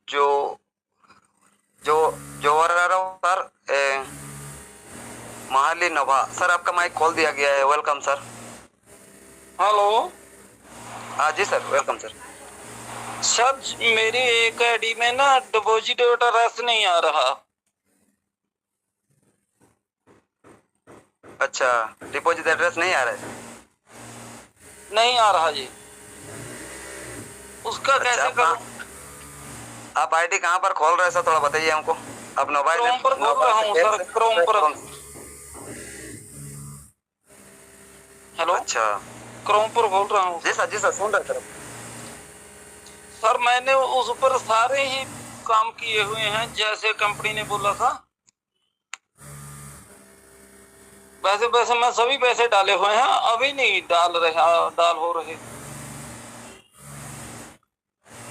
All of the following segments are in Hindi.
जो जो जो रहा हूँ सर। महाली नभा सर, आपका माइक खोल दिया गया है। Welcome sir. हेलो। हाँ जी सर, वेलकम सर। सर मेरी एक आईडी में ना डिपॉजिट एड्रेस नहीं आ रहा। अच्छा, डिपॉजिट एड्रेस नहीं आ रहा है? नहीं आ रहा जी, उसका अच्छा, कैसे करूं? आप आईडी कहाँ पर खोल रहे हैं सर, थोड़ा बताइए हमको। आप मोबाइल क्रोम पर खोल रहा हूँ सर, क्रोम पर। हेलो, अच्छा क्रोम पर खोल रहा हूँ जी सर। सर, जी सर, सुन रहे सर। सर मैंने उस पर सारे ही काम किए हुए हैं जैसे कंपनी ने बोला था, वैसे वैसे मैं सभी पैसे डाले हुए हैं, अभी नहीं डाल हो रहे।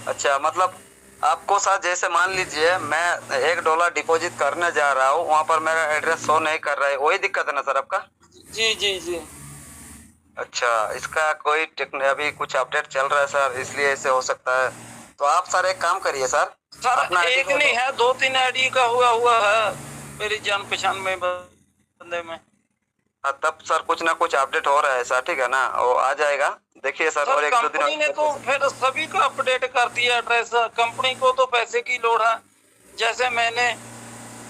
अच्छा, मतलब आपको सर, जैसे मान लीजिए मैं $1 डिपॉजिट करने जा रहा हूँ, वहाँ पर मेरा एड्रेस शो नहीं कर रहा है, वही दिक्कत है ना सर आपका? जी जी जी। अच्छा, इसका कोई अभी कुछ अपडेट चल रहा है सर, इसलिए ऐसे हो सकता है। तो आप सर एक काम करिए सर, सर अपना आईडी एक को नहीं है, 2-3 आईडी का हुआ है मेरी जान पहचान में बंदे में। तब सर कुछ ना कुछ अपडेट हो रहा है सर, ठीक है ना, वो आ जाएगा। देखिए सर, सर और 1-2 दिन कंपनी ने तो फिर सभी का अपडेट कर दिया एड्रेस। कंपनी को तो पैसे की लोड़ है। जैसे मैंने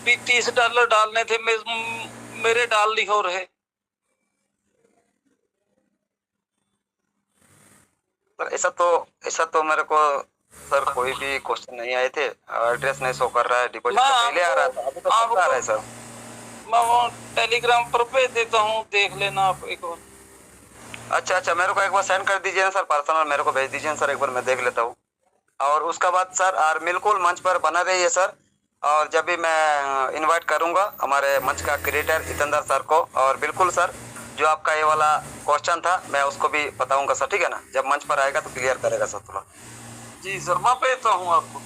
भी $30 डालने थे, मेरे डाल नहीं हो रहे। सर ऐसा तो मेरे को सर कोई भी क्वेश्चन नहीं आए थे। एड्रेस नहीं शो कर रहा है, डिपॉजिट मैं तो पहले आ रहा था, अभी तो सब आ रहा है सर। मैं वो टेलीग्राम पर भेज देता हूँ, देख लेना आप एक बार। अच्छा, मेरे को एक बार सेंड कर दीजिए ना सर, पर्सनल मेरे को भेज दीजिए ना सर, एक बार मैं देख लेता हूँ। और उसका बाद सर, और बिल्कुल मंच पर बना रहिए सर। और जब भी मैं इनवाइट करूंगा हमारे मंच का क्रिएटर जितेंद्र सर को, और बिल्कुल सर जो आपका ये वाला क्वेश्चन था मैं उसको भी बताऊंगा सर, ठीक है ना, जब मंच पर आएगा तो क्लियर करेगा सर थोड़ा। जी सर, मैं भेजता हूँ आपको।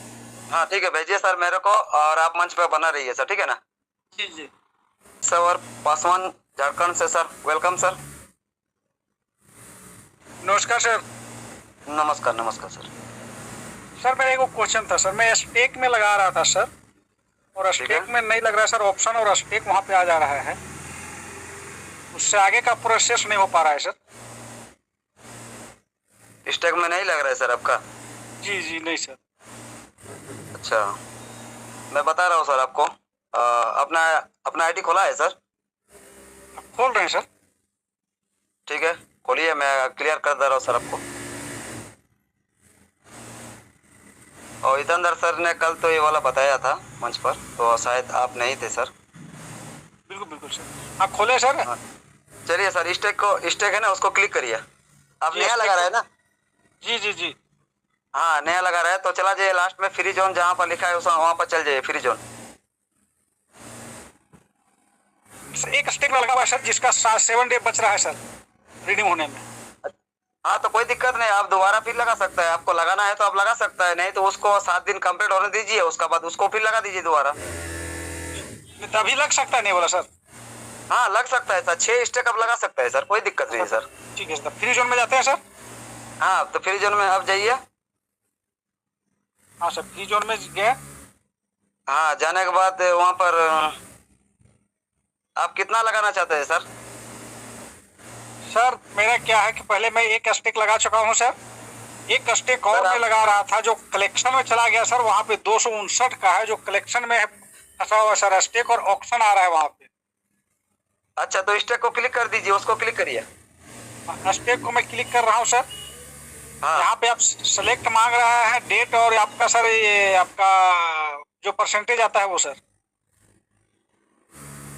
हाँ ठीक है, भेजिए सर मेरे को, और आप मंच पर बना रहिए सर, ठीक है ना। जी जी। सर पासवान झारखंड से सर, वेलकम सर। नमस्कार सर। नमस्कार नमस्कार सर। सर मेरा एक क्वेश्चन था सर, मैं स्टेक में लगा रहा था सर, और ठीक है। स्टेक में नहीं लग रहा है सर ऑप्शन, और स्टेक वहाँ पे आ जा रहा है, उससे आगे का प्रोसेस नहीं हो पा रहा है सर। स्टैक में नहीं लग रहा है सर आपका? जी जी नहीं सर। अच्छा, मैं बता रहा हूँ सर आपको। अपना अपना आईडी खोला है सर? आप खोल रहे हैं सर? ठीक है, खोलिए, मैं क्लियर कर दे रहा हूँ सर आपको। और जितेंद्र सर ने कल तो ये वाला बताया था मंच पर, तो शायद आप नहीं थे सर। बिल्कुल बिल्कुल सर, आप खोले सर? हाँ। चलिए सर, स्टेक है ना, उसको क्लिक करिए। आप जी नया लगा रहे हैं ना? जी जी जी। हाँ, नया लगा रहे हैं तो चला जाइए लास्ट में फ्री जोन जहाँ पर लिखा है वहाँ पर चल जाइए, फ्री जोन। एक स्टेक लगा हुआ है सर, जिसका 7 डे बच रहा है सर रिडीम होने में। हाँ तो कोई दिक्कत नहीं, आप दोबारा फिर लगा सकते हैं, आपको लगाना है तो आप लगा सकते हैं, नहीं तो उसको 7 दिन कंप्लीट होने दीजिए, उसका बाद उसको फिर लगा दीजिए दोबारा। तभी लग सकता है नहीं बोला सर? हाँ लग सकता है सर, 6 स्टेक आप लगा सकते हैं सर, कोई दिक्कत नहीं है सर। ठीक है सर, फ्री जोन में जाते हैं सर? हाँ तो फ्री जोन में आप जाइए। हाँ सर, फ्री जोन में गए। हाँ, जाने के बाद वहाँ पर आप कितना लगाना चाहते हैं सर? सर मेरा क्या है कि पहले मैं एक स्टेक लगा चुका हूँ सर, एक स्टेक और मैं लगा रहा था जो कलेक्शन में चला गया सर, वहाँ पे 259 का है जो कलेक्शन में फंसा हुआ सर स्टेक, और ऑक्शन आ रहा है वहाँ पे। अच्छा, तो स्टेक को क्लिक कर दीजिए, उसको क्लिक करिए। स्टेक को मैं क्लिक कर रहा हूँ सर। हाँ यहाँ पे आप सेलेक्ट मांग रहा है डेट, और आपका सर ये आपका जो परसेंटेज आता है वो सर।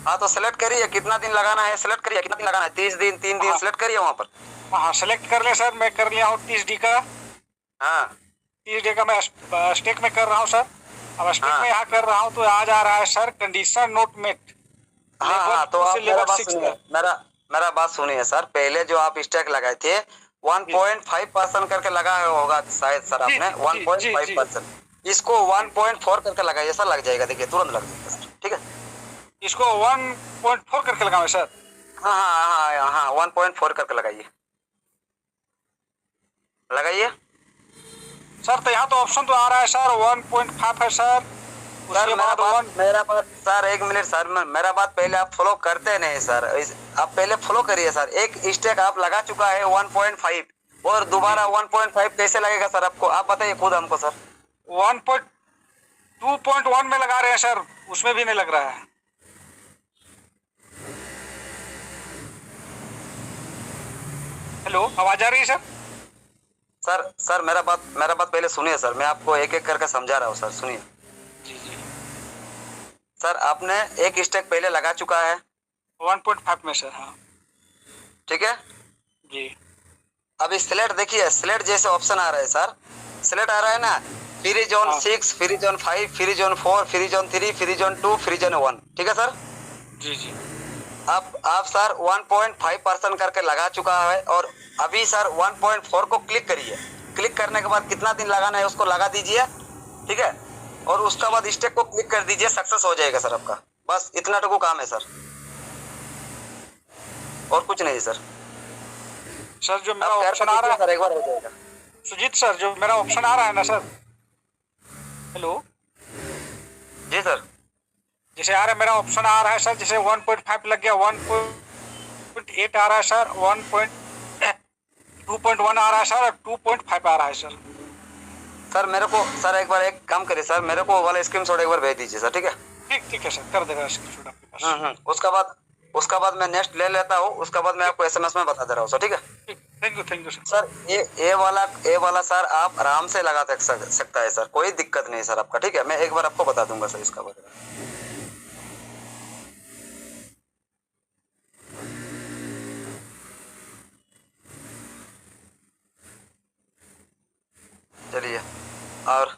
हाँ, तो सेलेक्ट करिए कितना दिन लगाना है, सेलेक्ट करिए कितना दिन लगाना है, 30 दिन, 3 दिन, हाँ सेलेक्ट करिए वहाँ पर। हाँ, सेलेक्ट कर ले सर, मैं कर लिया हूँ 30 डी का। हाँ 30 डे का मैं स्टेक में कर रहा हूँ सर। अब स्टेक में यहाँ कर रहा हूँ तो आ जा रहा है सर कंडीशन नोट मेट। हाँ, तो आप मेरा बात 6 सुनिए, का। मेरा बात सुनिए सर, पहले जो आप स्टेक लगाए थे 1.5% करके लगाया होगा शायद सर आपने, 1.5%। इसको 1.4 करके लगाइए सर, लग जाएगा, देखिए तुरंत लग जाएगा सर, ठीक है। इसको 1.4 करके लगाओ सर? हाँ हाँ हाँ हाँ, 1.4 करके लगाइए, लगाइए। सर तो यहाँ तो ऑप्शन तो आ रहा है सर 1.5 है सर। सर उसके बाद 1 मेरा बात सर, एक मिनट सर, मेरा बात पहले आप फॉलो करते नहीं सर, आप पहले फॉलो करिए सर। एक स्टेक आप लगा चुका है 1.5 और दोबारा 1.5 कैसे लगेगा सर आपको? आप बताइए खुद हमको सर। 2.1 में लगा रहे हैं सर, उसमें भी नहीं लग रहा है। हेलो, आवाज आ रही है सर? सर मेरा बात पहले सुनिए सर, मैं आपको एक एक करके समझा रहा हूँ सर, सुनिए। जी जी। सर आपने एक स्टेक पहले लगा चुका है 1.5 में सर। हाँ ठीक है जी। अभी स्लेट देखिए, स्लेट जैसे ऑप्शन आ रहा है सर, स्लेट आ रहा है ना, free zone 6, free zone 5, free zone 4, free zone 3, free zone 2, free zone 1, ठीक है सर। जी जी। आप सर 1.5% करके लगा चुका है और अभी सर 1.4 को क्लिक करिए। क्लिक करने के बाद कितना दिन लगाना है उसको लगा दीजिए, ठीक है, और उसका बाद स्टेक को क्लिक कर दीजिए, सक्सेस हो जाएगा सर आपका। बस इतना टुकु काम है सर, और कुछ नहीं सर। सर जो मेरा आप ऑप्शन आ रहा है सर, एक बार हो जाएगा। सुजीत सर, जो मेरा ऑप्शन आ रहा है ना सर, हेलो जी सर, जैसे आ रहा है, मेरा ऑप्शन आ रहा है सर, जैसे 1.5 लग गया, 1.8 आ रहा है सर, 2.1 आ रहा है सर, और 2.5 आ रहा है सर। सर मेरे को सर एक बार एक काम करिए सर, मेरे को वाला स्क्रीनशॉट एक बार भेज दीजिए सर, ठीक है। ठीक है सर, कर देगा स्क्रीनशॉट आपके पास। उसका बाद मैं नेक्स्ट ले लेता हूँ, उसका बाद मैं आपको एसएमएस में बता दे रहा हूँ सर, ठीक है। Thank you sir. सर ये वाला सर आप आराम से लगा सकता है सर, कोई दिक्कत नहीं सर आपका, ठीक है। मैं एक बार आपको बता दूंगा सर इसका बारे में। चलिए, और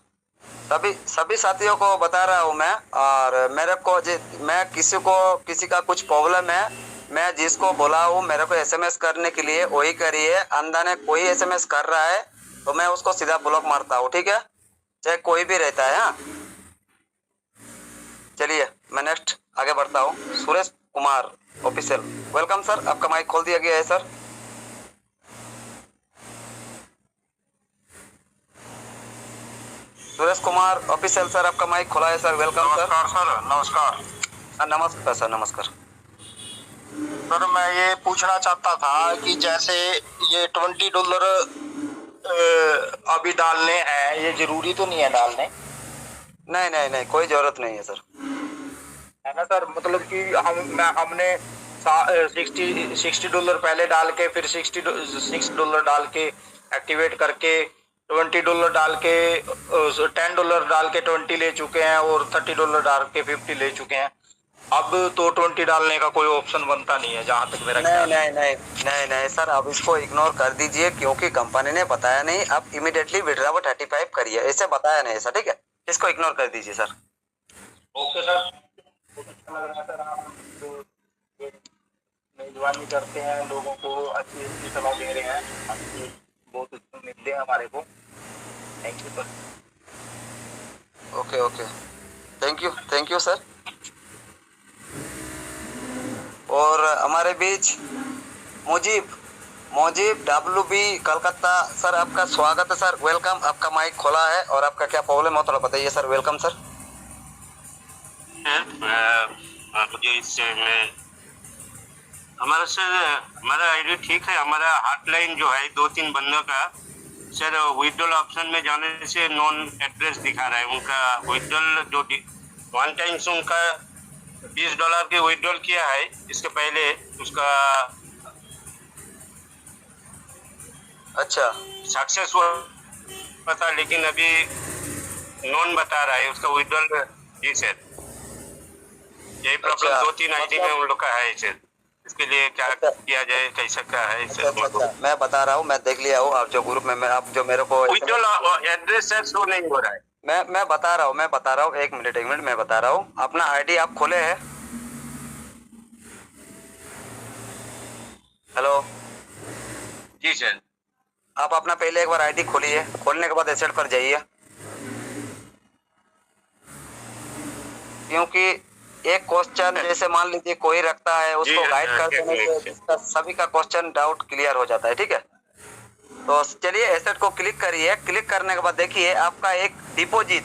सभी साथियों को बता रहा हूँ मैं, और मैं किसी का कुछ प्रॉब्लम है, मैं जिसको बोला हूँ मेरे को एसएमएस करने के लिए वही करिए। अंधा ने कोई एसएमएस कर रहा है तो मैं उसको सीधा ब्लॉक मारता हूँ, ठीक है, चाहे कोई भी रहता है। हाँ चलिए मैं नेक्स्ट आगे बढ़ता हूँ। Suresh Kumar official, welcome sir, आपका माइक खोल दिया गया है sir. Suresh Kumar official sir, आपका माइक खुला है सर, वेलकम सर। नमस्कार सर, नमस्कार। नमस्कार सर, नमस्कार सर मैं ये पूछना चाहता था कि जैसे ये $20 अभी डालने हैं, ये जरूरी तो नहीं है डालने? नहीं, कोई जरूरत नहीं है सर, है ना सर? मतलब कि हमने $60 पहले डाल के, फिर $6 डाल के एक्टिवेट करके, $20 डाल के, $10 डाल के 20 ले चुके हैं, और $30 डाल के 50 ले चुके हैं। अब तो 20 डालने का कोई ऑप्शन बनता नहीं है, जहाँ तक मेरा ख्याल है। नहीं सर, आप इसको इग्नोर कर दीजिए, क्योंकि कंपनी ने बताया नहीं। आप इमीडिएटली विड्रॉ 35 करिए, ऐसे बताया नहीं सर, ठीक है। इसको इग्नोर कर दीजिए सर। ओके सर, बहुत अच्छा लग रहा है सर, आप जो मेजबानी करते हैं, लोगों को अच्छी सलाह दे रहे हैं, आपकी बहुत अच्छी उम्मीदें हैं हमारे को। Thank you sir. Okay, thank you sir. और हमारे बीच मुजीब WB कलकत्ता सर, आपका स्वागत है सर, वेलकम। आपका माइक खोला है और आपका क्या प्रॉब्लम हो थोड़ा बताइए सर, वेलकम सर। मुझे इससे हमारा आईडी ठीक है, हमारा हॉटलाइन जो है 2-3 बंदों का सर, विड्रॉल ऑप्शन में जाने से नॉन एड्रेस दिखा रहा है। उनका विड्रॉल जो वन टाइम से उनका $20 के विड्रॉल किया है, इसके पहले उसका अच्छा सक्सेस हुआ पता, लेकिन अभी नॉन बता रहा है उसका विड्रॉल। जी सर, यही प्रॉब्लम अच्छा, 2-3 आईडी में उन लोग का है सर। इसके लिए क्या किया जाए, कैसा क्या है सर? अच्छा, मैं बता रहा हूँ, मैं देख लिया हूँ आप जो ग्रुप में आप जो मेरे को विड्रॉल एड्रेस सर शो नहीं हो रहा है। मैं बता रहा हूँ, एक मिनट मैं बता रहा हूँ। अपना आईडी आप खोले हैं? हेलो जी सर, आप अपना पहले एक बार आईडी खोलिए, खोलने के बाद एसेट पर जाइए, क्योंकि एक क्वेश्चन जैसे मान लीजिए कोई रखता है, उसको गाइड कर देने से सभी का क्वेश्चन डाउट क्लियर हो जाता है, ठीक है। तो चलिए एसेट को क्लिक करिए। क्लिक करने के बाद देखिए आपका एक डिपॉजिट,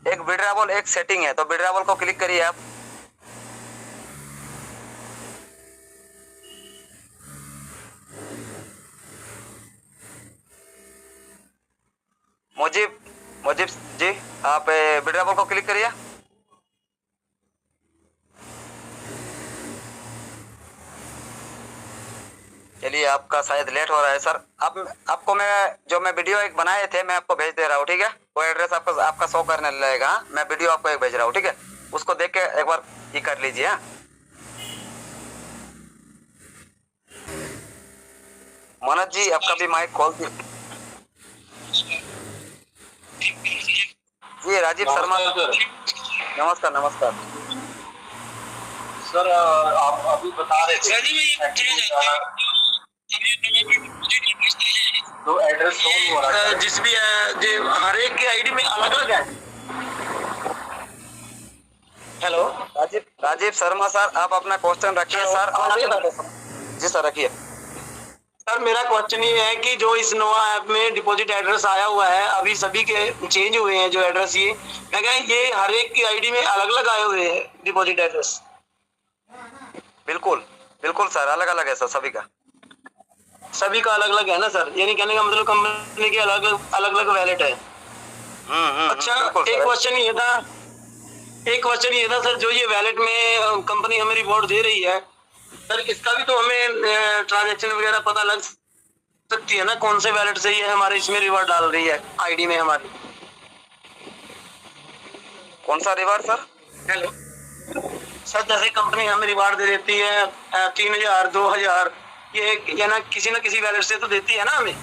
एक विड्रॉवल, एक सेटिंग है। तो विड्रॉवल को क्लिक करिए आप। मुजीब मुजीब जी, आप विड्रॉवल को क्लिक करिए। चलिए आपका शायद लेट हो रहा है सर। आपको मैं वीडियो एक बनाए थे मैं आपको भेज दे रहा हूँ, ठीक है। वो एड्रेस आपका शो करने लगेगा। मैं वीडियो आपको एक भेज रहा हूँ, ठीक है। उसको देख के एक बार ये कर लीजिए। हाँ मनोज जी, आपका भी माइक खोल दीजिए। जी राजीव शर्मा, नमस्कार नमस्कार सर आप अभी बता रहे थे तो एड्रेस शो नहीं हो रहा है, जिस भी जो हर एक की आईडी में अलग अलग है। हेलो राजीव शर्मा सर, आप अपना क्वेश्चन रखिए सर। जी सर रखिए। सर मेरा क्वेश्चन ये है कि जो इस नोवा ऐप में डिपॉजिट एड्रेस आया हुआ है, अभी सभी के चेंज हुए हैं जो एड्रेस, ये मैं कह ये हर एक की आईडी में अलग अलग आए हुए हैं डिपॉजिट एड्रेस। बिल्कुल बिल्कुल सर, अलग अलग है सर, सभी का अलग अलग है ना सर? यानी कहने का मतलब कंपनी के अलग अलग वैलेट है। अच्छा, एक क्वेश्चन ये था सर, जो ये वैलेट में कंपनी हमें रिवॉर्ड दे रही है सर, इसका भी तो हमें ट्रांजैक्शन वगैरह पता लग सकती है ना, कौन से वैलेट से ये हमारे इसमें रिवॉर्ड डाल रही है आईडी में हमारी। कौन सा रिवार्ड सर? हेलो सर, जैसे कंपनी हमें रिवार्ड दे देती है 3000 2000, ये ना किसी वैलेट से तो देती है ना हमें।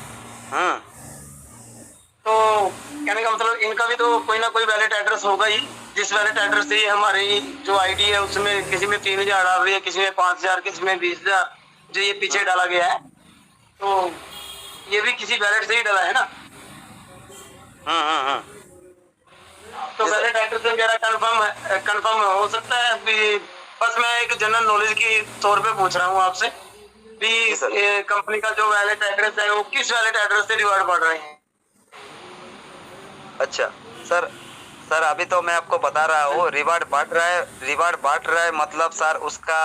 तो कहने का मतलब इनका भी तो कोई ना कोई वैलेट एड्रेस होगा ही, जिस वैलेट एड्रेस से ये हमारी जो आईडी है उसमें किसी में 3000 डाल रही है, किसी में 5000, किसी में 20000, जो ये पीछे डाला गया है, तो ये भी किसी वैलेट से ही डाला है ना। तो वैलेट एड्रेस वगैरह कंफर्म हो सकता है भी। बस मैं एक जनरल नॉलेज की तौर पे पूछ रहा हूँ आपसे भी, कंपनी का जो वैलेट एड्रेस है वो किस वैलेट एड्रेस से रिवार्ड बढ़ रहे हैं। अच्छा सर अभी तो मैं आपको बता रहा हूँ, रिवार्ड बांट रहा है मतलब सर उसका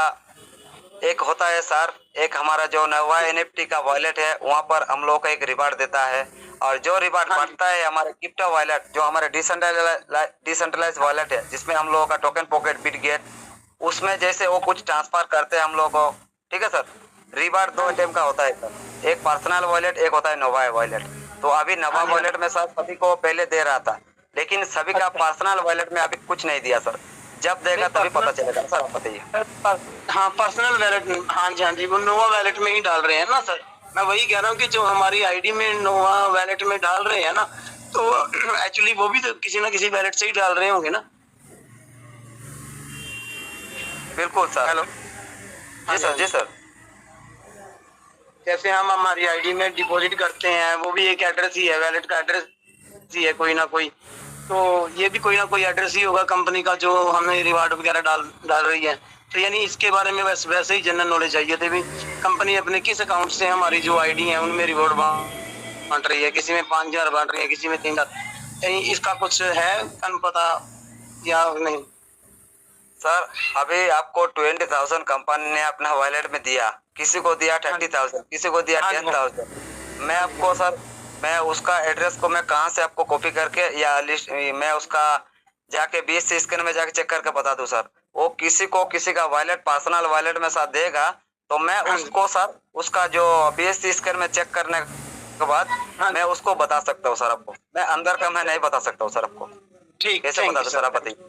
एक होता है सर, एक हमारा जो नवा एनएफटी का वॉलेट है वहाँ पर हम लोग को एक रिवार्ड देता है, और जो रिवार्ड बांटता है हमारे क्रिप्टो वॉलेट, जो हमारे डिसेंट्रलाइज वॉलेट है, जिसमें हम लोगों का टोकन पॉकेट बिटगेट, उसमें जैसे वो कुछ ट्रांसफर करते हैं हम लोग को, ठीक है सर। रिवार्ड दो टाइप का होता है सर, एक पर्सनल वॉलेट, एक होता है नोवा वॉलेट। तो अभी नवा वॉलेट में सर सभी को पहले दे रहा था, लेकिन सभी का पर्सनल वॉलेट में अभी कुछ नहीं दिया सर। जब देगा तभी पता चलेगा सर, आप बताइए। हाँ पर्सनल वैलेट में, हाँ जी वो नोवा वैलेट में ही डाल रहे हैं ना सर। मैं वही कह रहा हूँ कि जो हमारी आईडी में नोवा वैलेट में डाल रहे हैं ना, तो एक्चुअली वो भी तो किसी ना किसी वैलेट से ही डाल रहे होंगे ना। बिल्कुल सर। हेलो जी सर जैसे हम हमारी आईडी में डिपॉजिट करते हैं, वो भी एक एड्रेस ही है, वैलेट का एड्रेस ही है कोई ना कोई, तो ये भी कोई ना कोई एड्रेस ही होगा कंपनी का जो हमें रिवार्ड वगैरह डाल रही है। तो यानी इसके बारे में वैसे ही जनरल नॉलेज चाहिए थे भी, कंपनी अपने किस अकाउंट से हमारी जो आईडी है उनमें रिवॉर्ड बांट रही है, किसी में 5000 बांट रही है, किसी में 3000। इसका कुछ है पता या नहीं सर? अभी आपको 20,000 कंपनी ने अपना वॉलेट में दिया, किसी को दिया 30,000, किसी को दिया 10,000। मैं आपको सर, मैं उसका एड्रेस को मैं कहाँ से आपको कॉपी करके या लिस्ट मैं उसका जाके BSC स्कैन में जाके चेक करके बता दूं सर। वो किसी का वॉलेट पर्सनल वॉलेट में साथ देगा, तो मैं उसको सर उसका जो BSC स्कैन में चेक करने के बाद मैं उसको बता सकता हूँ सर आपको। मैं अंदर का मैं नहीं बता सकता हूँ सर आपको। ठीक, कैसे बता दो सर, आप बताइए।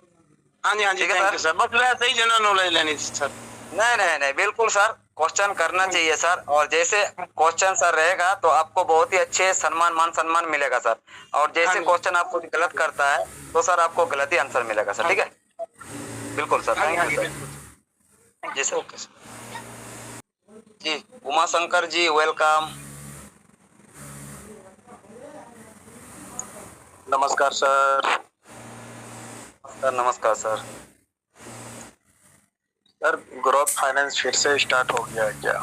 हाँ जी ठीक है सर, बस वैसे ही जनरल नॉलेज लेनी थी सर। नहीं बिल्कुल सर, क्वेश्चन करना चाहिए सर, और जैसे क्वेश्चन सर रहेगा तो आपको बहुत ही अच्छे मान सम्मान मिलेगा सर, और जैसे क्वेश्चन आपको गलत करता है तो सर आपको गलत ही आंसर मिलेगा सर, ठीक है। बिल्कुल सर, थैंक यू सर। जी सर, जी उमा शंकर जी वेलकम। नमस्कार सर। नमस्कार सर। सर ग्रोथ फाइनेंस फिर से स्टार्ट हो गया है क्या?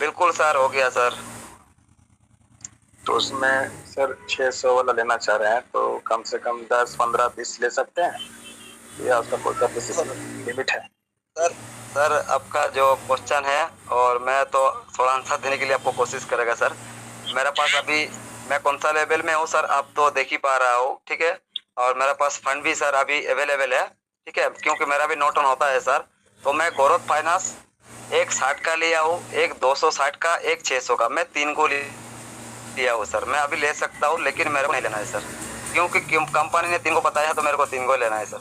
बिल्कुल सर, हो गया सर। तो उसमें सर 600 वाला लेना चाह रहे हैं, तो कम से कम 10, 15, 20 ले सकते हैं या उसका कोई कैपेसिटी लिमिट है? सर सर आपका जो क्वेश्चन है, और मैं तो थोड़ा आंसर देने के लिए आपको कोशिश करेगा सर। मेरा पास अभी, मैं कौन सा लेवल में हूँ सर आप तो देख ही पा रहा हूँ, ठीक है। और मेरा पास फंड भी सर अभी अवेलेबल है, ठीक है, क्योंकि मेरा भी नोट ऑन होता है सर। तो मैं गौरव फाइनेंस एक 60 का लिया हूँ, एक 260 का, एक 600 का, मैं 3 को लिया हूँ सर। मैं अभी ले सकता हूँ लेकिन मेरे को नहीं लेना है सर, क्योंकि कंपनी ने 3 को बताया है तो मेरे को 3 को लेना है सर।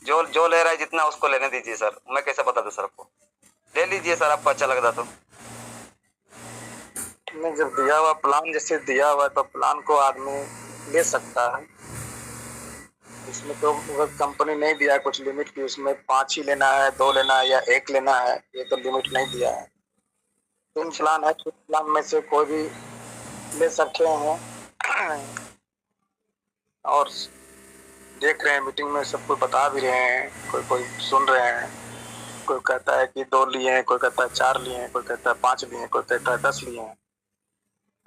जो जो ले रहा है जितना उसको लेने दीजिए सर, मैं कैसे बता दूं सर आपको। ले लीजिए सर, आपको अच्छा लगता तो। नहीं, जब दिया हुआ प्लान जैसे दिया हुआ है तो प्लान को आदमी ले सकता है। इसमें तो कंपनी नहीं दिया है कुछ लिमिट की, उसमें 5 ही लेना है, 2 लेना है या 1 लेना है, ये तो लिमिट नहीं दिया है। 3 प्लान है, 3 प्लान में से कोई भी ले सकते हैं। और देख रहे हैं मीटिंग में सबको बता भी रहे हैं, कोई सुन रहे हैं। कोई कहता है कि 2 लिए हैं, कोई कहता है 4 लिए हैं, कोई कहता है 5 लिए हैं, कोई कहता है 10 लिए हैं।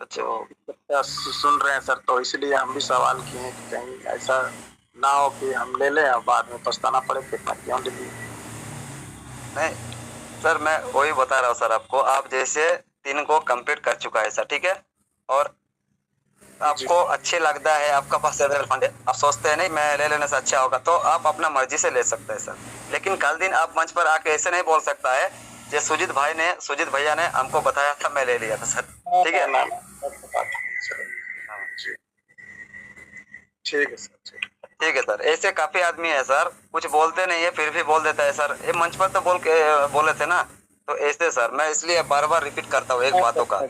तो सुन रहे हैं सर, तो इसलिए हम भी सवाल किए हैं कि कहीं ऐसा ना हो कि हम ले लें और बाद में पछताना पड़े कि इतना क्यों ले लिए। नहीं सर, मैं वही बता रहा हूँ सर आपको। आप जैसे 3 को कंप्लीट कर चुका है सर, ठीक है, और आपको अच्छे लगता है, आपका पास अवेलेबल फंड है, आप सोचते हैं नहीं मैं ले लेने से अच्छा होगा, तो आप अपना मर्जी से ले सकते हैं सर। लेकिन कल दिन आप मंच पर आके ऐसे नहीं बोल सकता है कि सुजीत भैया ने हमको बताया था, मैं ले लिया था सर, ठीक है ना? ठीक है सर, ठीक है सर। ऐसे काफी आदमी है सर, कुछ बोलते नहीं है फिर भी बोल देता है सर। ये मंच पर तो बोले थे ना, तो ऐसे सर मैं इसलिए बार बार रिपीट करता हूँ एक बातों का।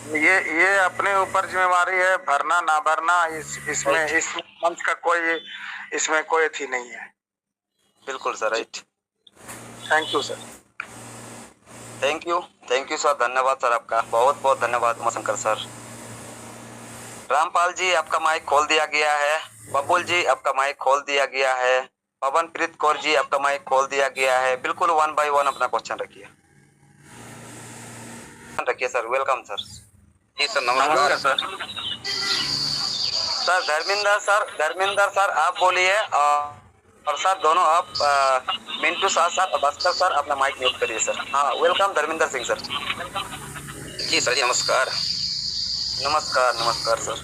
ये अपने ऊपर जिम्मेवारी है, भरना ना भरना इसमें इस मंच का कोई इसमें कोई अथी नहीं है। बिल्कुल sir, right. Thank you sir. Thank you sir, धन्यवाद सर, आपका बहुत बहुत धन्यवाद उमाशंकर सर। रामपाल जी आपका माइक खोल दिया गया है। बबुल जी आपका माइक खोल दिया गया है। पवनप्रीत कौर जी आपका माइक खोल दिया गया है। बिल्कुल 1 बाय 1 अपना क्वेश्चन रखिए सर। Welcome sir. जी सर, नमस्कार सर। सर धर्मेंद्र सर आप बोलिए, और सर दोनों आप मिंटू सर भास्कर सर अपना माइक म्यूट करिए सर। हाँ, वेलकम धर्मेंद्र सिंह सर। जी सर जी, नमस्कार। नमस्कार सर।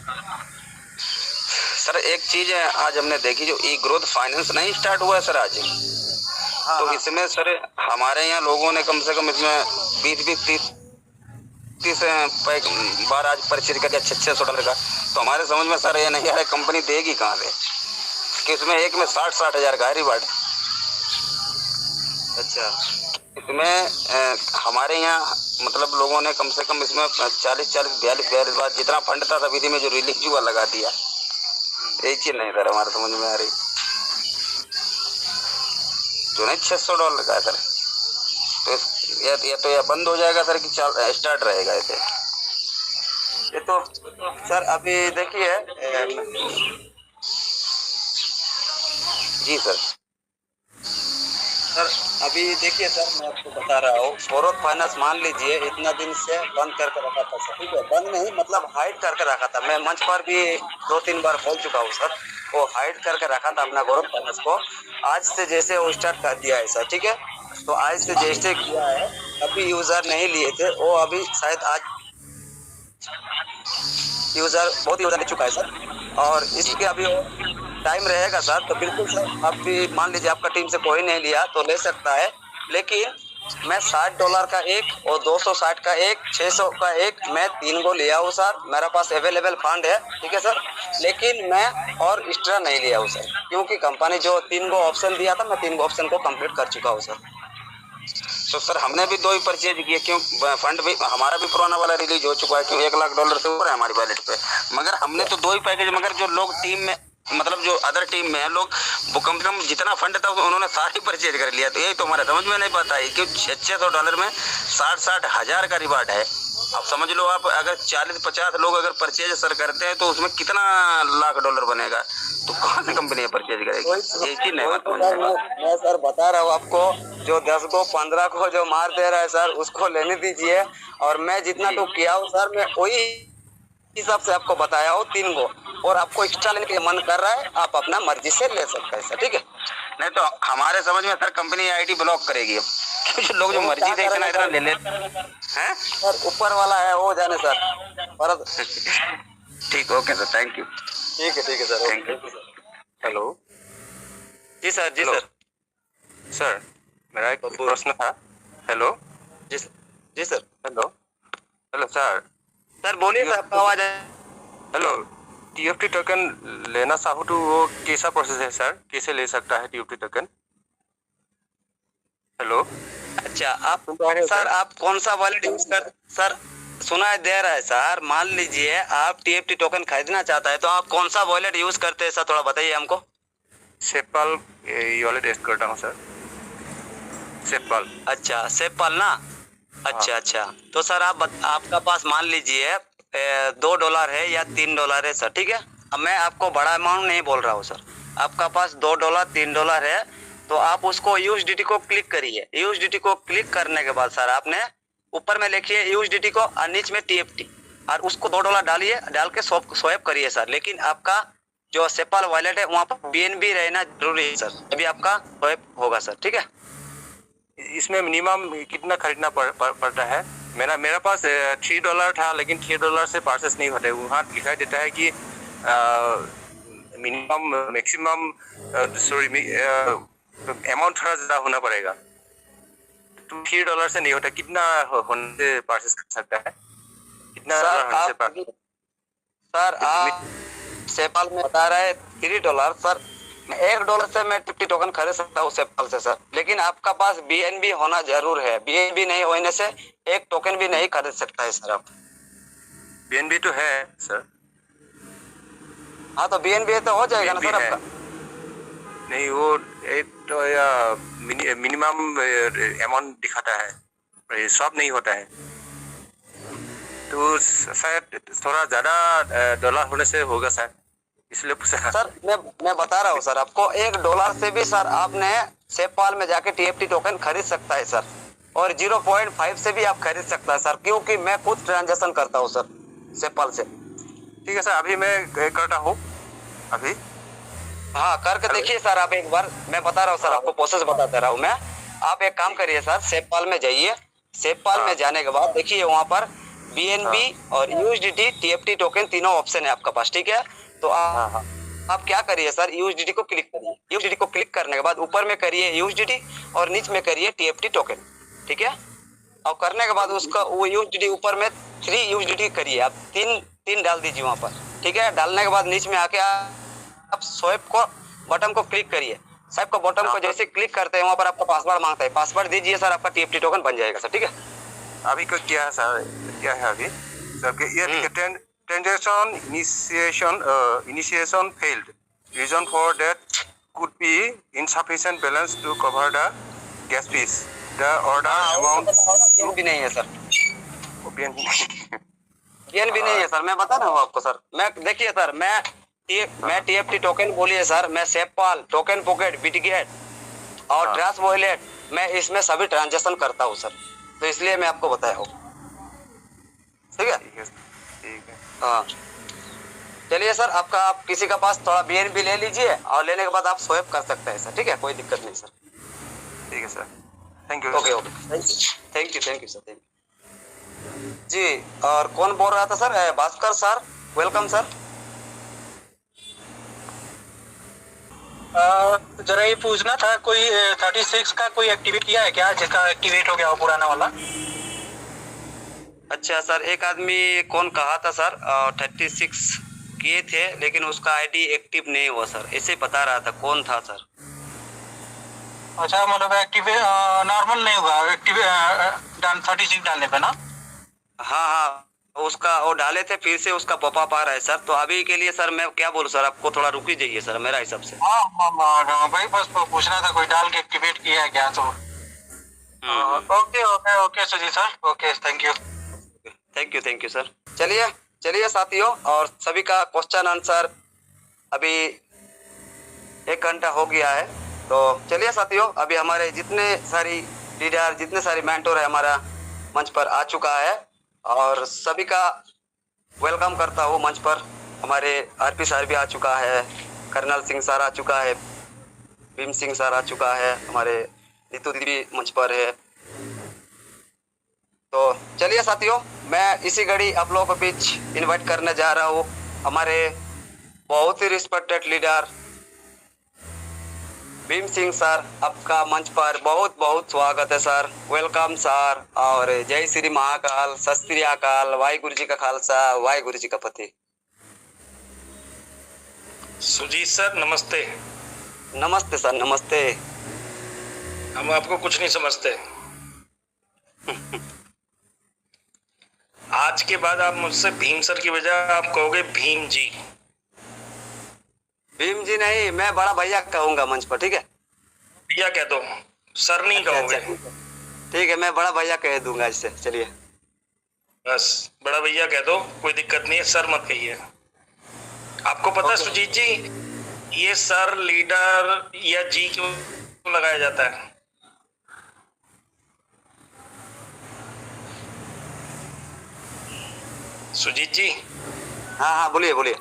सर एक चीज है आज हमने देखी, जो ई ग्रोथ फाइनेंस नहीं स्टार्ट हुआ है सर आज। तो इसमें सर हमारे यहाँ लोगों ने कम से कम इसमें 20-30 बार आज परचेज कर दिया $600 का। तो हमारे समझ में सर ये नहीं आ रहा कंपनी देगी कहाँ से, कि इसमें एक में 60 हज़ार का है रिवार्ड। अच्छा, इसमें हमारे यहाँ मतलब लोगों ने कम से कम इसमें 42 बार जितना फंड था सभी में जो रिलीज हुआ लगा दिया। एक चीज नहीं सर हमारे समझ में आ रही, जो नहीं $600 का है सर। तो या बंद हो जाएगा सर कि स्टार्ट रहेगा ऐसे? ये तो सर अभी देखिए। जी सर अभी देखिए सर, मैं आपको बता रहा हूँ, गौरव फाइनेंस मान लीजिए इतना दिन से बंद करके रखा था सर, ठीक है, बंद नहीं मतलब हाइड करके रखा था। मैं मंच पर भी 2-3 बार बोल चुका हूँ सर, वो हाइड करके रखा था अपना गौरव फाइनेंस को। आज से जैसे वो स्टार्ट कर दिया है सर, ठीक है, तो आज से जैसे किया है, अभी यूजर नहीं लिए थे वो, अभी शायद आज बहुत यूजर ले चुका है सर। और इसके अभी टाइम रहेगा सर, तो बिल्कुल सर आप भी मान लीजिए आपका टीम से कोई नहीं लिया तो ले सकता है। लेकिन मैं $60 का एक और 260 का एक, 600 का एक, मैं 3 को लिया हूँ सर। मेरा पास अवेलेबल फंड है, ठीक है सर, लेकिन मैं और एक्स्ट्रा नहीं लिया हूँ सर, क्योंकि कंपनी जो 3 को ऑप्शन दिया था, मैं 3 को ऑप्शन को कंप्लीट कर चुका हूँ सर। तो सर हमने भी 2 ही परचेज किए, क्यों फंड भी हमारा भी पुराना वाला रिलीज हो चुका है, क्यों $1 लाख से ऊपर है हमारी वैलेट पे। मगर हमने तो 2 ही पैकेज, मगर जो लोग टीम में मतलब जो अदर टीम में है लोग, वो कम से कम जितना फंड था उन्होंने सारी परचेज कर लिया। तो यही तो हमारे समझ में नहीं पाता है, क्यों $600 में 60 हज़ार का रिवार्ड है। अब समझ लो आप, अगर 40-50 लोग अगर परचेज सर करते हैं तो उसमें कितना $1 बनेगा, तो कौन सी कंपनी परचेज करेगी? यही चीज नहीं मैं सर बता रहा हूँ आपको, जो 10 को 15 को जो मार दे रहा है सर, उसको लेने दीजिए। और मैं जितना तो किया हूँ सर, मैं वही हिसाब से आपको बताया हो 3 गो, और आपको एक्स्ट्रा लेने के मन कर रहा है आप अपना मर्जी से ले सकते हैं सर, ठीक है। नहीं तो हमारे समझ में सर कंपनी आईडी ब्लॉक करेगी अब, क्योंकि लोग जो वो मर्जी क्या से इतना करेगा इतना ले लेते हैं। सर, ऊपर वाला है वो जाने सर, पर ठीक, ओके सर, थैंक यू। ठीक है सर, थैंक यू। हेलो जी सर, जी हेलो। सर, सर, मेरा एक प्रश्न था। हेलो जी सर, जी sir, hello hello sir, sir बोलिए सर, आपका आवाज है। हेलो, TFT टोकन लेना चाहूँ तो वो कैसा प्रोसेस है सर? कैसे ले सकता है TFT टोकन? हेलो अच्छा, आप सुन पा रहे हो सर आप कौन सा वॉलेट यूज कर, सर सुनाई दे रहा है सर। मान लीजिए आप TFT टोकन खरीदना चाहता है तो आप कौन सा वॉलेट यूज करते हैं सर, थोड़ा बताइए हमको। सेपाल वॉलेट यूज करता हूँ सर, सेपाल। अच्छा, सेपाल ना। अच्छा, तो सर आपका पास मान लीजिए $2 है या $3 है सर, ठीक है। अब मैं आपको बड़ा अमाउंट नहीं बोल रहा हूँ सर, आपका पास $2 $3 है तो आप उसको USDT को क्लिक करिए। USDT को क्लिक करने के बाद सर आपने ऊपर में लिखिए USDT को और नीचे में TFT, और उसको $2 डालिए, डाल के स्वैप करिए सर। लेकिन आपका जो सेपाल वॉलेट है वहाँ पर BNB रहना जरूरी है सर, तभी आपका स्वैप होगा सर, ठीक है। इसमें मिनिमम कितना खरीदना पड़ता है? मेरा पास $3 था, लेकिन $3 से परचेस नहीं होता है। वहाँ लिखा देता है कि मिनिमम मैक्सिमम अमाउंट थोड़ा ज़्यादा होना पड़ेगा, तो $3 से नहीं होता। कितना होने से परचेस कर सकता है? कितना होने से सर आप सेपाल में बता रहे हैं $3 सर, $1 से मैं TFT टोकन खरीद सकता हूँ सेपाल से सर, लेकिन आपका पास BNB होना जरूर है। BNB नहीं होने से एक टोकन भी नहीं खरीद सकता है सर आप। BNB तो है सर। हाँ तो BNB तो हो जाएगा ना BNB सर है। आपका। नहीं, वो एक तो या मिनिमम अमाउंट दिखाता है, सब नहीं होता है। तो शायद थोड़ा ज़्यादा डॉलर होने से होगा सर, इसलिए पूछा। सर मैं बता रहा हूँ सर आपको, $1 से भी सर आपने सेपाल में जाके TFT टोकन खरीद सकता है सर, और 0.5 से भी आप खरीद सकता है सर, क्योंकि मैं खुद ट्रांजेक्शन करता हूँ सर सेपाल से। ठीक है सर, अभी मैं करता हूँ अभी। हाँ करके देखिए सर आप एक बार, मैं बता रहा हूँ सर आपको, प्रोसेस बताता रहा हूँ मैं। आप एक काम करिए सर, सेपाल में जाइए। सेपाल में जाने के बाद देखिए वहाँ पर BNB और USDT TFT टोकन तीनों ऑप्शन है आपका पास, ठीक है। तो आप क्या करिए सर, USDT को क्लिक करिए। USDT को क्लिक करने के बाद ऊपर में करिए USDT और नीचे में करिए TFT टोकन, ठीक है। और करने के बाद उसका वो USDT ऊपर में 3 USDT करिए आप, तीन डाल दीजिए वहाँ पर, ठीक है। डालने के बाद नीचे में आके आप स्वैप को बटन को क्लिक करिए। स्वैप को बटन को जैसे क्लिक करते हैं वहाँ पर आपका पासवर्ड मांगता है, पासवर्ड दीजिए सर, आपका TFT टोकन बन जाएगा सर, ठीक है। अभी को क्या है सर, क्या है अभी सर? ये transaction initiation failed, reason for that could be insufficient balance to cover the gas fees, the order amount। BNB नहीं है सर, BNB BNB नहीं है सर, मैं बता रहा हूँ आपको सर। मैं देखिए सर, मैं TFT टोकन बोलिए सर, मैं सेपाल, टोकन पॉकेट, बिटगेट और ट्रस्ट वॉलेट, मैं इसमें सभी ट्रांजेक्शन करता हूँ सर, तो इसलिए मैं आपको बताया हूँ, ठीक है। ठीक है। हाँ चलिए सर, आप किसी का पास थोड़ा BNB ले लीजिए और लेने के बाद आप स्वैप कर सकते हैं सर, ठीक है, कोई दिक्कत नहीं सर। ठीक है sir, thank you. Okay thank you sir, thank you जी। और कौन बोल रहा था sir? Bhaskar sir, welcome sir. जरा ये पूछना था, कोई 36 का कोई एक्टिवेट किया है क्या, जिसका एक्टिवेट हो गया हो पुराना वाला? अच्छा सर, एक आदमी कौन कहा था सर 36 किए थे, लेकिन उसका आईडी एक्टिव नहीं हुआ सर, ऐसे बता रहा था। कौन था सर? अच्छा, मतलब एक्टिव नॉर्मल नहीं हुआ, एक्टिव 36 डालने पे ना? हाँ उसका वो डाले थे, फिर से उसका पॉपअप आ रहा है सर। तो अभी के लिए सर मैं क्या बोलूं सर, आपको थोड़ा रुक ही जाइए सर मेरा हिसाब से। हाँ भाई, बस पूछना था कोई डाल के एक्टिवेट किया है क्या, तो okay Sujit sir, okay thank you sir. चलिए साथियों, और सभी का क्वेश्चन आंसर अभी 1 घंटा हो गया है। तो चलिए साथियों, अभी हमारे जितने सारी लीडर, जितने सारी मेंटोर है हमारा मंच पर आ चुका है, और सभी का वेलकम करता हूँ मंच पर। हमारे आरपी सर भी आ चुका है, कर्नल सिंह सर आ चुका है, भीम सिंह सर आ चुका है, हमारे नीतू दीदी भी मंच पर है। तो चलिए साथियों, मैं इसी घड़ी आप लोगों के बीच इनवाइट करने जा रहा हूँ हमारे बहुत ही respected leader Bhim Singh sir. आपका मंच पर बहुत बहुत स्वागत है सर, वेलकम सर। और जय श्री महाकाल, सत श्री अकाल, वाहिगुरु जी का खालसा, वाहिगुरु जी का फतेह। सुजीत सर नमस्ते। नमस्ते सर, नमस्ते। हम आपको कुछ नहीं समझते। आज के बाद आप मुझसे भीम सर की बजाय आप कहोगे भीम जी। भीम जी नहीं, मैं बड़ा भैया कहूंगा मंच पर, ठीक है? भैया कह दो, सर नहीं कहोगे। ठीक है, मैं बड़ा भैया कह दूंगा इससे। चलिए बस बड़ा भैया कह दो, कोई दिक्कत नहीं है, सर मत कहिए। आपको पता है सुजीत जी, ये सर, लीडर या जी क्यों लगाया जाता है? सुजीत जी। हाँ हाँ, बोलिए बोलिए।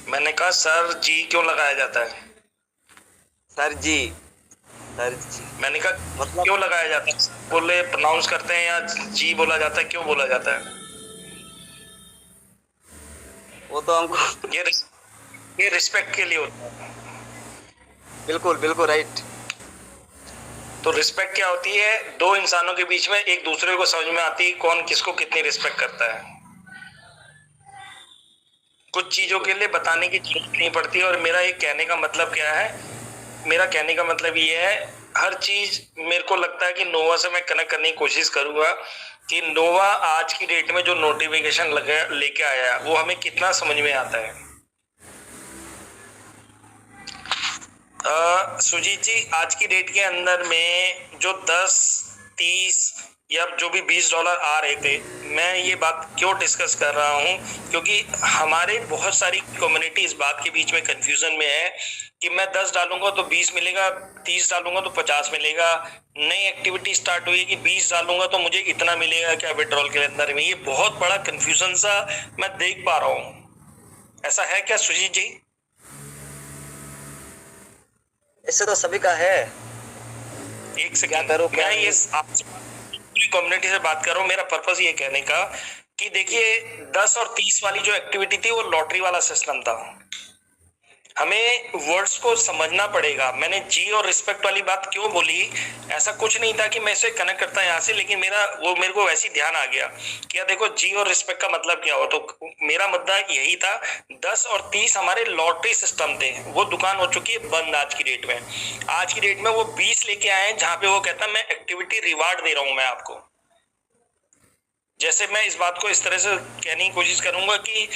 मैंने कहा सर जी क्यों लगाया जाता है? सर जी, सर जी मैंने कहा मतलब क्यों लगाया जाता है? बोले प्रोनाउंस करते हैं या जी बोला जाता है, क्यों बोला जाता है? वो तो हमको ये रिस्पेक्ट के लिए होता है। बिल्कुल बिल्कुल राइट। तो रिस्पेक्ट क्या होती है? दो इंसानों के बीच में एक दूसरे को समझ में आती है कौन किसको कितनी रिस्पेक्ट करता है। कुछ चीजों के लिए बताने की जरूरत नहीं पड़ती। और मेरा ये कहने का मतलब क्या है? मेरा कहने का मतलब ये है, हर चीज मेरे को लगता है कि नोवा से मैं कनेक्ट करने की कोशिश करूंगा कि नोवा आज की डेट में जो नोटिफिकेशन लेके आया है वो हमें कितना समझ में आता है। सुजीत जी, आज की डेट के अंदर में जो 10, 30 या जो भी $20 आ रहे थे, मैं ये बात क्यों डिस्कस कर रहा हूँ क्योंकि हमारे बहुत सारी कम्युनिटी इस बात के बीच में कंफ्यूजन में है कि मैं 10 डालूंगा तो 20 मिलेगा, 30 डालूंगा तो 50 मिलेगा। नई एक्टिविटी स्टार्ट हुई कि 20 डालूंगा तो मुझे इतना मिलेगा क्या विड्रॉल के अंदर में। ये बहुत बड़ा कंफ्यूजन सा मैं देख पा रहा हूँ। ऐसा है क्या सुजीत जी? इससे तो सभी का है। एक सेकंड करो, मैं ये पूरी कम्युनिटी से बात कर रहा हूँ। मेरा पर्पस ये कहने का कि देखिए 10 और 30 वाली जो एक्टिविटी थी वो लॉटरी वाला सिस्टम था। हमें वर्ड्स को समझना पड़ेगा। मैंने जी और रिस्पेक्ट वाली बात क्यों बोली, ऐसा कुछ नहीं था कि मैं इसे कनेक्ट करता यहाँ से, लेकिन मेरे को वैसे ध्यान आ गया कि देखो जी और रिस्पेक्ट का मतलब क्या हो। तो मेरा मुद्दा यही था, 10 और 30 हमारे लॉटरी सिस्टम थे, वो दुकान हो चुकी है बंद आज की डेट में। आज की डेट में वो 20 लेके आए हैं जहां पे वो कहता है मैं एक्टिविटी रिवार्ड दे रहा हूं मैं आपको। जैसे मैं इस बात को इस तरह से कहने की कोशिश करूंगा कि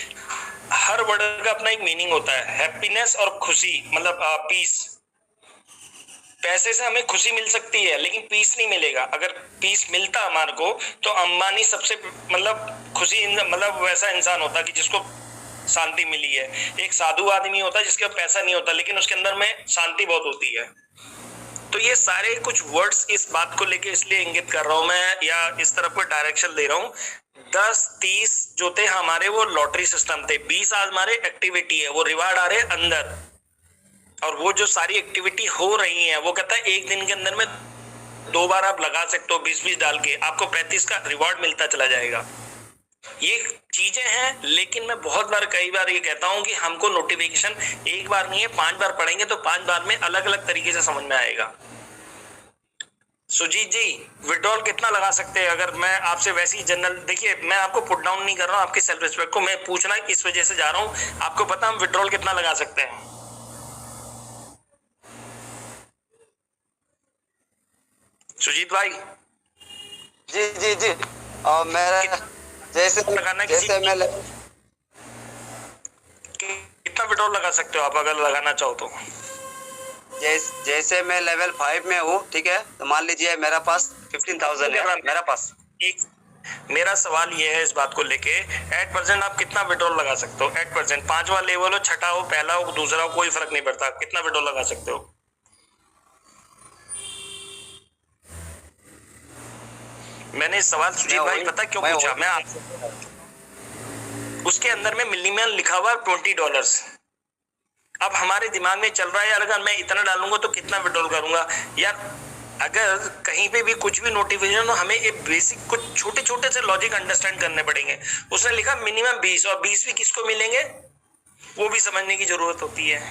हर वर्ड का अपना एक मीनिंग होता है। हैप्पीनेस और खुशी मतलब पीस। पैसे से हमें खुशी मिल सकती है लेकिन पीस नहीं मिलेगा। अगर पीस मिलता हमारे को तो अंबानी सबसे मतलब खुशी मतलब वैसा इंसान होता कि जिसको शांति मिली है। एक साधु आदमी होता है जिसके पैसा नहीं होता लेकिन उसके अंदर में शांति बहुत होती है। तो ये सारे कुछ वर्ड्स इस बात को लेके इसलिए इंगित कर रहा हूं मैं, या इस तरफ कोई डायरेक्शन दे रहा हूं। 10, 30 जो थे हमारे वो लॉटरी सिस्टम थे, 20 आज हमारे एक्टिविटी है, वो रिवार्ड आ रहे हैं अंदर। और वो जो सारी एक्टिविटी हो रही है वो कहता है एक दिन के अंदर में 2 बार आप लगा सकते हो 20-20 डाल के, आपको 35 का रिवार्ड मिलता चला जाएगा। ये चीजें हैं, लेकिन मैं बहुत बार कई बार ये कहता हूं कि हमको नोटिफिकेशन एक बार नहीं है 5 बार पढ़ेंगे तो 5 बार में अलग अलग तरीके से समझ में आएगा। सुजीत जी, विड्रॉल कितना लगा सकते हैं? अगर मैं आपसे वैसे ही जनरल, देखिए मैं आपको पुट डाउन नहीं कर रहा हूं, आपकी सेल्फ रिस्पेक्ट को मैं पूछना इस वजह से जा रहा हूं। आपको पता हम विड्रॉल कितना लगा सकते हैं? सुजीत भाई जी जी जी। और मेरा जैसे लगाना जैसे मैं कितना विड्रॉल लगा सकते हो आप अगर लगाना चाहो तो? जैसे मैं लेवल 5 में हूँ, ठीक है, तो मान लीजिए मेरा पास 15,000 है मेरा पास। एक मेरा सवाल ये है इस बात को लेके, एट परसेंट आप कितना विड्रॉल लगा सकते हो? एट परसेंट 5वां लेवल हो, छठा हो, पहला हो, दूसरा हो, कोई फर्क नहीं पड़ता, कितना विड्रॉल लगा सकते हो? मैंने सवाल सुजीत भाई पता क्यों पूछा? मैं आपसे उसके अंदर में मिनिमम लिखा हुआ $20। अब हमारे दिमाग में चल रहा है यार अगर मैं इतना डालूंगा तो कितना विड्रॉल करूंगा यार। अगर कहीं पे भी कुछ भी नोटिफिकेशन हो हमें एक बेसिक कुछ छोटे छोटे से लॉजिक अंडरस्टैंड करने पड़ेंगे। उसने लिखा मिनिमम 20 और 20 भी किसको मिलेंगे वो भी समझने की जरूरत होती है।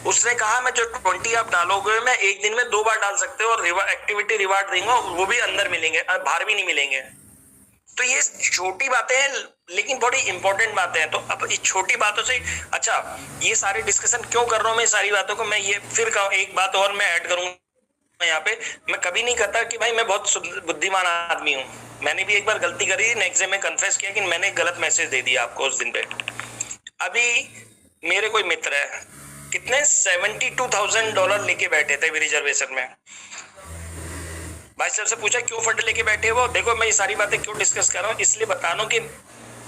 उसने कहा मैं जो 20 आप डालोगे मैं एक दिन में 2 बार डाल सकते हो और एक्टिविटी रिवार्ड देंगे वो भी अंदर मिलेंगे, बाहर भी नहीं मिलेंगे। तो ये छोटी बातें हैं लेकिन बड़ी इंपॉर्टेंट बातें हैं। तो अब इस छोटी बातों से अच्छा ये सारे डिस्कशन क्यों कर रहा हूं मैं सारी बातों को, मैं ये फिर एक बात और मैं ऐड करूंगा यहाँ पे। मैं कभी नहीं कहता कि भाई मैं बहुत बुद्धिमान आदमी हूँ। मैंने भी एक बार गलती करी, नेक्स्ट डे में कन्फेस किया कि मैंने गलत मैसेज दे दिया आपको उस दिन पे। अभी मेरे कोई मित्र है कितने $72,000 लेके बैठे थे रिजर्वेशन में। भाई साहब से पूछा क्यों फंड लेके बैठे वो। देखो मैं ये सारी बातें क्यों डिस्कस कर रहा हूँ इसलिए बता रहा हूँ कि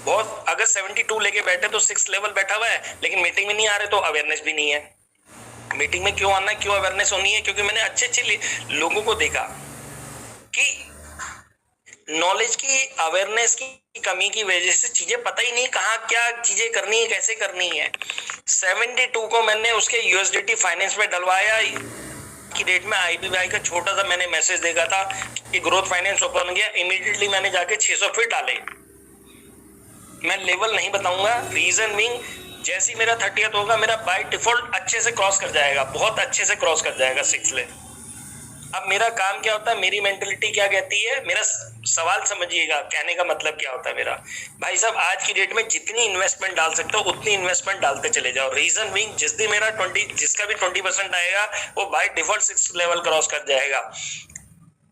बहुत अगर 72 लेके बैठे तो 6 लेवल बैठा हुआ है लेकिन मीटिंग में नहीं आ रहे तो अवेयरनेस भी नहीं है। मीटिंग में क्यों आना है, क्यों अवेयरनेस होनी है? क्योंकि मैंने अच्छे लोगों को देखा कि नॉलेज की अवेयरनेस की कमी की वजह से चीजें पता ही नहीं कहाँ क्या चीजें करनी है कैसे करनी है। 72 को मैंने उसके USDT फाइनेंस में डलवाया की डेट में IBI का छोटा सा मैंने मैसेज देखा था कि ग्रोथ फाइनेंस ओपन हो गया। इमीडिएटली मैंने जाके 600 फिर डाले। मैं लेवल नहीं बताऊंगा, रीजन बीइंग जैसे ही मेरा 30th होगा मेरा बाय डिफॉल्ट अच्छे से क्रॉस कर जाएगा, बहुत अच्छे से क्रॉस कर जाएगा 6 ले। अब मेरा काम क्या होता है, मेरी मेंटेलिटी क्या कहती है, मेरा सवाल समझिएगा, कहने का मतलब क्या होता है मेरा। भाई साहब आज की डेट में जितनी इन्वेस्टमेंट डाल सकते हो उतनी इन्वेस्टमेंट डालते चले जाओ। रीजन बीइंग जिस दिन मेरा 20 जिसका भी 20% आएगा वो बाय डिफॉल्ट 6 लेवल क्रॉस कर जाएगा।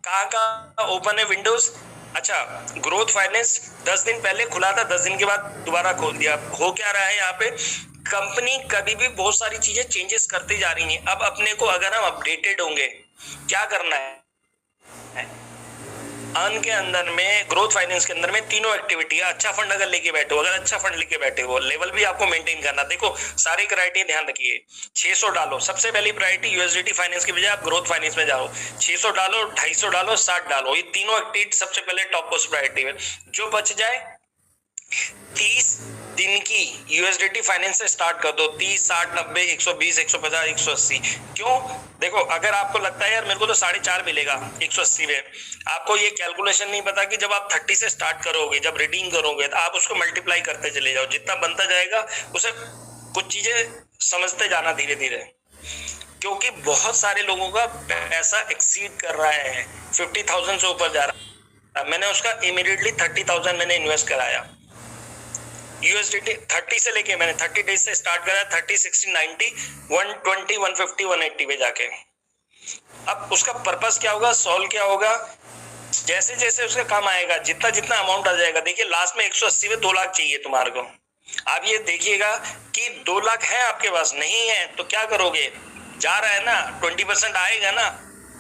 कहाँ ओपन है विंडोज। अच्छा ग्रोथ फाइनेंस 10 दिन पहले खुला था, 10 दिन के बाद दोबारा खोल दिया। हो क्या रहा है यहाँ पे, कंपनी कभी भी बहुत सारी चीजें चेंजेस करती जा रही हैं। अब अपने को अगर हम अपडेटेड होंगे क्या करना है, अर्न के अंदर में ग्रोथ फाइनेंस के अंदर में तीनों एक्टिविटी है। अच्छा फंड अगर लेके बैठे हो, अगर अच्छा फंड लेके बैठे हो लेवल भी आपको मेंटेन करना। देखो सारे क्राइटेरिया ध्यान रखिए। 600 डालो, सबसे पहली प्रायोरिटी USDT फाइनेंस की बजाय आप ग्रोथ फाइनेंस में जाओ। 600 डालो, 250 डालो, 60 डालो, ये तीनों एक्टिविटी सबसे पहले टॉप मोस्ट प्रायोरिटी है। जो बच जाए 30 दिन की USDT फाइनेंस से स्टार्ट कर दो। 30, 60, 90, 120, 150, 180। क्यों? देखो अगर आपको लगता है यार मेरे को तो 4.5 मिलेगा 180 में, आपको ये कैलकुलेशन नहीं पता कि जब आप 30 से स्टार्ट करोगे, जब रिडीम करोगे तो आप उसको मल्टीप्लाई करते चले जाओ। जितना बनता जाएगा उसे कुछ चीजें समझते जाना धीरे धीरे, क्योंकि बहुत सारे लोगों का पैसा एक्सीड कर रहा है, 50,000 से ऊपर जा रहा है। मैंने उसका इमीडिएटली 30,000 मैंने इन्वेस्ट कराया। USDT 30 से लेके मैंने 30 डेज से स्टार्ट करा, 30, 60, 90, 120, 150, 180 पे जाके। अब उसका पर्पस क्या होगा, सॉल्व क्या होगा, जैसे जैसे उसका काम आएगा, जितना जितना अमाउंट आ जाएगा। देखिए लास्ट में 180 में 2 लाख चाहिए तुम्हारे को। आप ये देखिएगा कि 2 लाख है आपके पास, नहीं है तो क्या करोगे, जा रहा है ना 20% आएगा ना,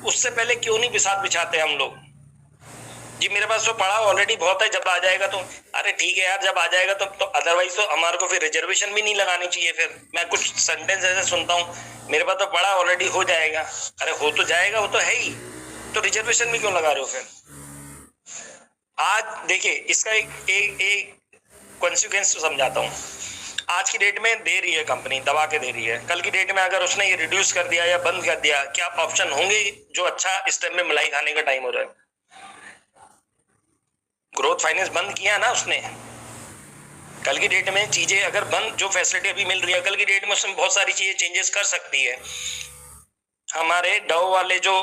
उससे पहले क्यों नहीं बिछाते हम लोग जी मेरे पास तो पड़ा ऑलरेडी बहुत है, जब आ जाएगा तो अरे ठीक है यार, जब आ जाएगा तो अदरवाइज तो हमारे को फिर रिजर्वेशन भी नहीं लगानी चाहिए। फिर मैं कुछ सेंटेंस ऐसे सुनता हूँ, मेरे पास तो पड़ा ऑलरेडी हो जाएगा। अरे हो तो जाएगा, वो तो है ही, तो रिजर्वेशन भी क्यों लगा रहे हो फिर। आज देखिए इसका एक कॉन्सिक्वेंस समझाता हूँ। आज की डेट में दे रही है कंपनी, दबा के दे रही है। कल की डेट में अगर उसने ये रिड्यूस कर दिया या बंद कर दिया, क्या ऑप्शन होंगे जो अच्छा इस टाइम में मलाई खाने का टाइम हो रहा है। ग्रोथ फाइनेंस बंद किया ना उसने, कल की डेट में चीजें अगर बंद, जो फैसिलिटी अभी मिल रही है कल की डेट में उसमें बहुत सारी चीजें चेंजेस कर सकती है। हमारे डाउ वाले जो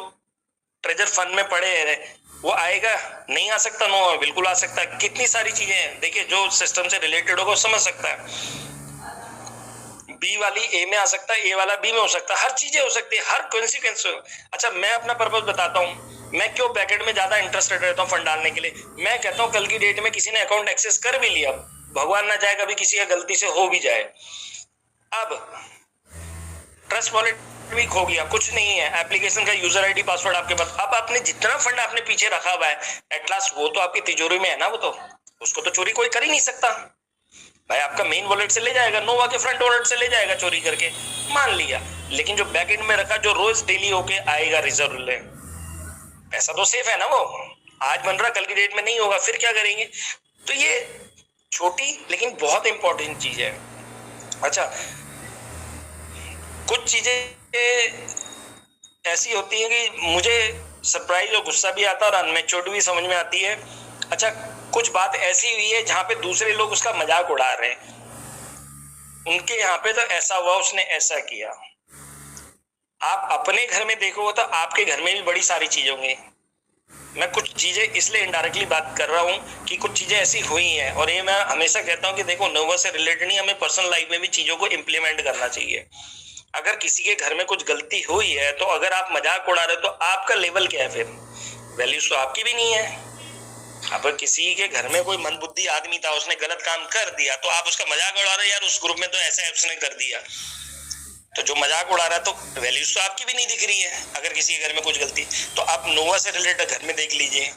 ट्रेजर फंड में पड़े हैं वो आएगा, नहीं आ सकता, नो बिल्कुल आ सकता है। कितनी सारी चीजें हैं, देखिए जो सिस्टम से रिलेटेड होगा समझ सकता है। बी वाली ए में आ सकता है, ए वाला बी में हो सकता है, हर चीजें हो सकती है, हर कॉन्सिक्वेंस। अच्छा मैं अपना पर्पस बताता हूँ, मैं क्यों ब्रैकेट में ज्यादा इंटरेस्टेड रहता हूँ फंड डालने के लिए। मैं कहता हूँ कल की डेट में किसी ने अकाउंट एक्सेस कर भी लिया, भगवान ना चाहे कभी किसी का गलती से हो भी जाए, अब ट्रस्ट वॉलेट भी खो गया, कुछ नहीं है, एप्लीकेशन का यूजर आईडी पासवर्ड आपके पास। अब आपने जितना फंड आपने पीछे रखा हुआ है एट लास्ट वो तो आपकी तिजोरी में है ना, वो तो उसको तो चोरी कोई कर ही नहीं सकता भाई। आपका मेन वॉलेट से ले जाएगा, नोवा के फ्रंट वॉलेट से ले जाएगा चोरी करके, मान लिया। लेकिन जो बैक एंड में रखा, जो रोज डेली होके आएगा रिजर्व ले, पैसा तो सेफ है ना, वो आज बन रहा कल की डेट में नहीं होगा, फिर क्या करेंगे। तो ये छोटी लेकिन बहुत इंपॉर्टेंट चीज है। अच्छा, कुछ चीजें ऐसी होती है कि मुझे सरप्राइज और गुस्सा भी आता है और अनमेच्योर्ड भी समझ में आती है। अच्छा, कुछ बात ऐसी हुई है जहां पे दूसरे लोग उसका मजाक उड़ा रहे हैं, उनके यहाँ पे तो ऐसा हुआ, उसने ऐसा किया। आप अपने घर में देखो तो आपके घर में भी बड़ी सारी चीजें होंगी। मैं कुछ चीजें इसलिए इनडायरेक्टली बात कर रहा हूँ कि कुछ चीजें ऐसी हुई हैं, और ये मैं हमेशा कहता हूँ कि देखो, नर्वस से रिलेटेड नहीं, हमें पर्सनल लाइफ में भी चीजों को इम्प्लीमेंट करना चाहिए। अगर किसी के घर में कुछ गलती हुई है तो अगर आप मजाक उड़ा रहे हो तो आपका लेवल क्या है? फिर वैल्यूज तो आपकी भी नहीं है। अब किसी के घर में कोई मंदबुद्धि आदमी था, उसने गलत काम कर दिया तो आप उसका मजाक उड़ा रहे, यार उस ग्रुप में तो ऐसा उसने कर दिया, तो जो मजाक उड़ा रहा है तो वैल्यूज तो आपकी भी नहीं दिख रही है। अगर किसी के घर में कुछ गलती, तो आप नोवा से रिलेटेड घर में देख लीजिए।